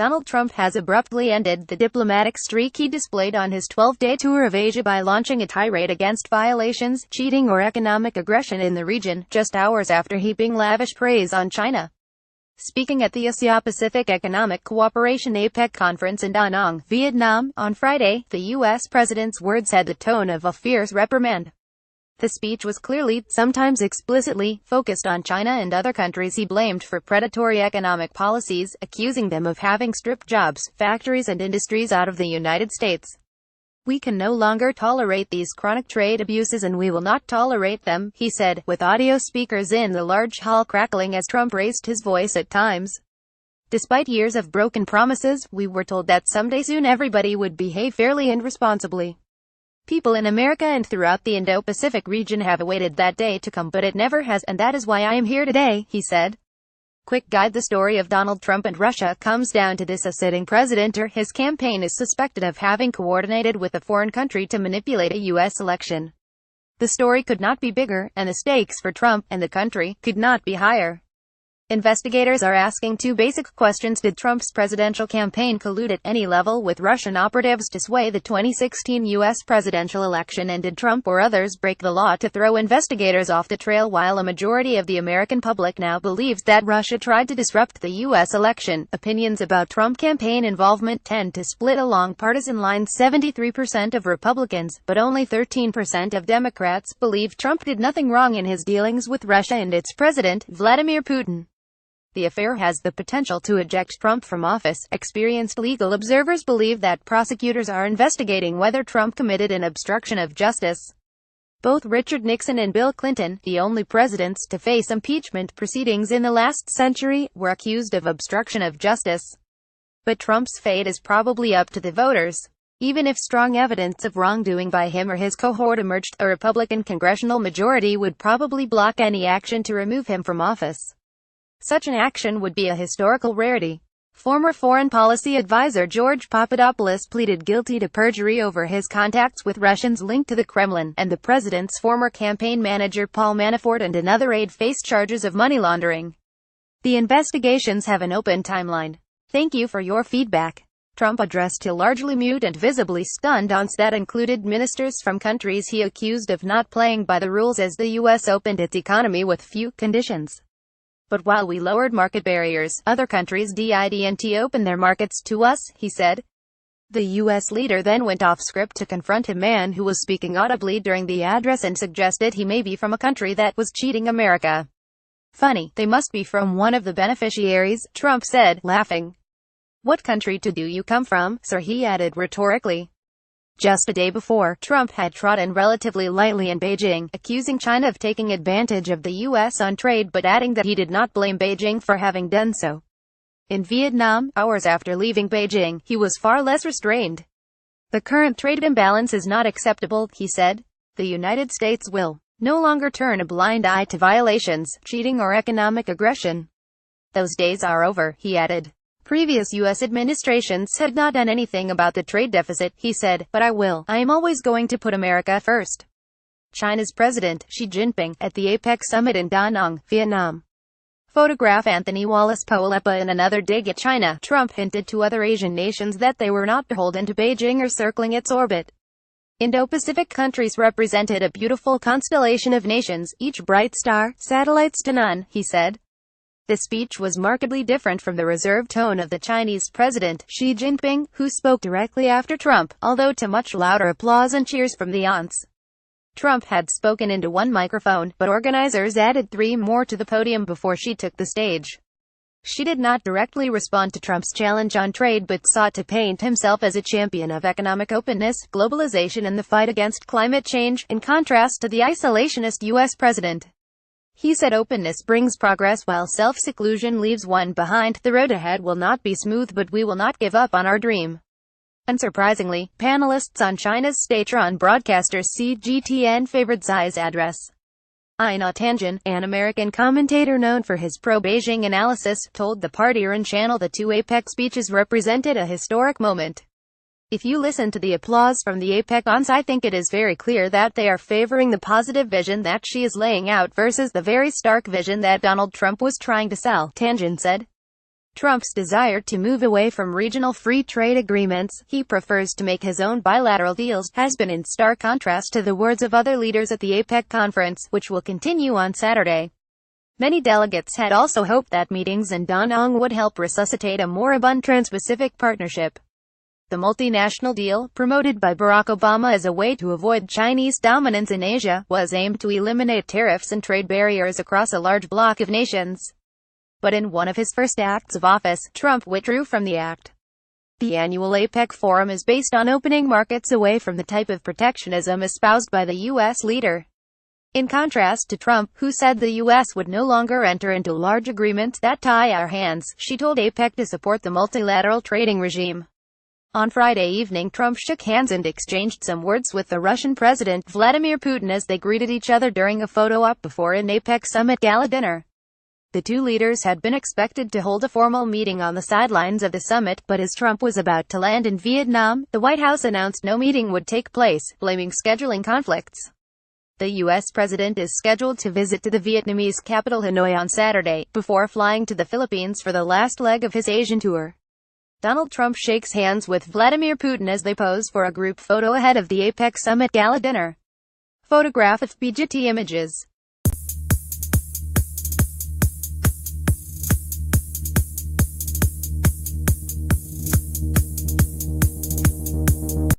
Donald Trump has abruptly ended the diplomatic streak he displayed on his 12-day tour of Asia by launching a tirade against violations, cheating or economic aggression in the region, just hours after heaping lavish praise on China. Speaking at the AsiaPacific Economic Cooperation Apec conference in Da Nang, Vietnam, on Friday, the U.S. president's words had the tone of a fierce reprimand. The speech was clearly, sometimes explicitly, focused on China and other countries he blamed for predatory economic policies, accusing them of having stripped jobs, factories and industries out of the United States. "We can no longer tolerate these chronic trade abuses and we will not tolerate them," he said, with audio speakers in the large hall crackling as Trump raised his voice at times. Despite years of broken promises, we were told that someday soon everybody would behave fairly and responsibly. People in America and throughout the Indo-Pacific region have awaited that day to come, but it never has, and that is why I am here today, he said. Quick guide: the story of Donald Trump and Russia comes down to this: a sitting president or his campaign is suspected of having coordinated with a foreign country to manipulate a U.S. election. The story could not be bigger, and the stakes for Trump and the country could not be higher. Investigators are asking two basic questions. Did Trump's presidential campaign collude at any level with Russian operatives to sway the 2016 U.S. presidential election, and did Trump or others break the law to throw investigators off the trail? While a majority of the American public now believes that Russia tried to disrupt the U.S. election, opinions about Trump campaign involvement tend to split along partisan lines. 73% of Republicans, but only 13% of Democrats, believe Trump did nothing wrong in his dealings with Russia and its president, Vladimir Putin. The affair has the potential to eject Trump from office. Experienced legal observers believe that prosecutors are investigating whether Trump committed an obstruction of justice. Both Richard Nixon and Bill Clinton, the only presidents to face impeachment proceedings in the last century, were accused of obstruction of justice. But Trump's fate is probably up to the voters. Even if strong evidence of wrongdoing by him or his cohort emerged, a Republican congressional majority would probably block any action to remove him from office. Such an action would be a historical rarity. Former foreign policy advisor George Papadopoulos pleaded guilty to perjury over his contacts with Russians linked to the Kremlin, and the president's former campaign manager Paul Manafort and another aide faced charges of money laundering. The investigations have an open timeline. Thank you for your feedback. Trump addressed a largely mute and visibly stunned audience that included ministers from countries he accused of not playing by the rules as the U.S. opened its economy with few conditions. But while we lowered market barriers, other countries didn't open their markets to us, he said. The U.S. leader then went off script to confront a man who was speaking audibly during the address and suggested he may be from a country that was cheating America. Funny, they must be from one of the beneficiaries, Trump said, laughing. What country do you come from, sir? He added rhetorically. Just a day before, Trump had trodden relatively lightly in Beijing, accusing China of taking advantage of the U.S. on trade but adding that he did not blame Beijing for having done so. In Vietnam, hours after leaving Beijing, he was far less restrained. The current trade imbalance is not acceptable, he said. The United States will no longer turn a blind eye to violations, cheating or economic aggression. Those days are over, he added. Previous U.S. administrations had not done anything about the trade deficit, he said, but I will. I am always going to put America first. China's President, Xi Jinping, at the APEC summit in Da Nang, Vietnam. Photograph: Anthony Wallace Polepa. In another dig at China, Trump hinted to other Asian nations that they were not beholden to Beijing or circling its orbit. Indo-Pacific countries represented a beautiful constellation of nations, each bright star, satellites to none, he said. The speech was markedly different from the reserved tone of the Chinese president, Xi Jinping, who spoke directly after Trump, although to much louder applause and cheers from the audience. Trump had spoken into one microphone, but organizers added 3 more to the podium before Xi took the stage. Xi did not directly respond to Trump's challenge on trade but sought to paint himself as a champion of economic openness, globalization and the fight against climate change, in contrast to the isolationist U.S. president. He said openness brings progress while self-seclusion leaves one behind. The road ahead will not be smooth, but we will not give up on our dream. Unsurprisingly, panelists on China's state-run broadcaster CGTN favored Xi's address. Ina Tanjin, an American commentator known for his pro-Beijing analysis, told the party-run channel the 2 APEC speeches represented a historic moment. If you listen to the applause from the APEC ons, I think it is very clear that they are favoring the positive vision that Xi is laying out versus the very stark vision that Donald Trump was trying to sell, Tanjin said. Trump's desire to move away from regional free trade agreements, he prefers to make his own bilateral deals, has been in stark contrast to the words of other leaders at the APEC conference, which will continue on Saturday. Many delegates had also hoped that meetings in Da Nang would help resuscitate a moribund Trans-Pacific partnership. The multinational deal, promoted by Barack Obama as a way to avoid Chinese dominance in Asia, was aimed to eliminate tariffs and trade barriers across a large bloc of nations. But in one of his first acts of office, Trump withdrew from the act. The annual APEC forum is based on opening markets away from the type of protectionism espoused by the U.S. leader. In contrast to Trump, who said the U.S. would no longer enter into large agreements that tie our hands, she told APEC to support the multilateral trading regime. On Friday evening, Trump shook hands and exchanged some words with the Russian President Vladimir Putin as they greeted each other during a photo-op before an APEC summit gala dinner. The two leaders had been expected to hold a formal meeting on the sidelines of the summit, but as Trump was about to land in Vietnam, the White House announced no meeting would take place, blaming scheduling conflicts. The U.S. president is scheduled to visit to the Vietnamese capital Hanoi on Saturday, before flying to the Philippines for the last leg of his Asian tour. Donald Trump shakes hands with Vladimir Putin as they pose for a group photo ahead of the APEC summit gala dinner. Photograph of BGT Images.